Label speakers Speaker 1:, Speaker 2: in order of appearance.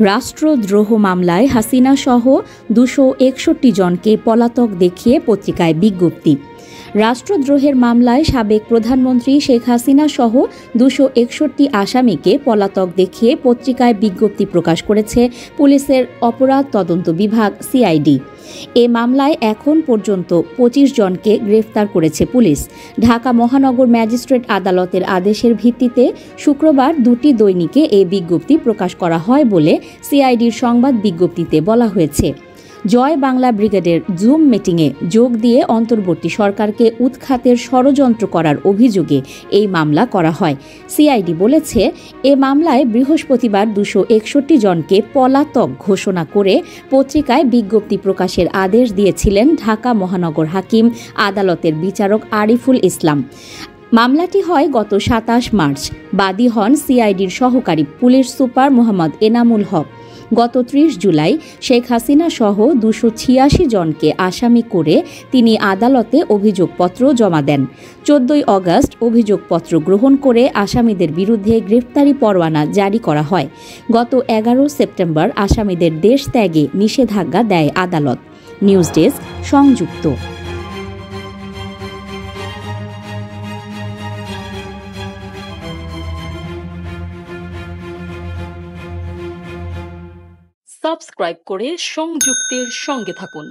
Speaker 1: রাষ্ট্রদ্রোহ মামলায় হাসিনা সহ ২৬১ জনকে পলাতক দেখিয়ে পত্রিকায় বিজ্ঞপ্তি। রাষ্ট্রদ্রোহের মামলায় সাবেক প্রধানমন্ত্রী শেখ হাসিনা সহ ২৬১ আসামিকে পলাতক দেখিয়ে পত্রিকায় বিজ্ঞপ্তি প্রকাশ করেছে পুলিশের অপরাধ তদন্ত বিভাগ সিআইডি। এ মামলায় এখন পর্যন্ত ২৫ জনকে গ্রেফতার করেছে পুলিশ। ঢাকা মহানগর ম্যাজিস্ট্রেট আদালতের আদেশের ভিত্তিতে শুক্রবার দুটি দৈনিকে এ বিজ্ঞপ্তি প্রকাশ করা হয় বলে সিআইডির সংবাদ বিজ্ঞপ্তিতে বলা হয়েছে। জয় বাংলা ব্রিগেডের জুম মিটিংয়ে যোগ দিয়ে অন্তর্বর্তী সরকারকে উৎখাতের ষড়যন্ত্র করার অভিযোগে এই মামলা করা হয়। সিআইডি বলেছে, এ মামলায় বৃহস্পতিবার ২৬১ জনকে পলাতক ঘোষণা করে পত্রিকায় বিজ্ঞপ্তি প্রকাশের আদেশ দিয়েছিলেন ঢাকা মহানগর হাকিম আদালতের বিচারক আরিফুল ইসলাম। মামলাটি হয় গত ২৭ মার্চ। বাদী হন সিআইডির সহকারী পুলিশ সুপার মোহাম্মদ এনামুল হক। গত ৩০ জুলাই শেখ হাসিনা সহ ২৮৬ জনকে আসামি করে তিনি আদালতে অভিযোগপত্র জমা দেন। ১৪ আগস্ট অভিযোগপত্র গ্রহণ করে আসামিদের বিরুদ্ধে গ্রেফতারি পরোয়ানা জারি করা হয়। গত ১১ সেপ্টেম্বর আসামিদের দেশ ত্যাগে নিষেধাজ্ঞা দেয় আদালত। নিউজ ডেস্ক, সংযুক্ত।
Speaker 2: সাবস্ক্রাইব করে সংযুক্তের সঙ্গে থাকুন।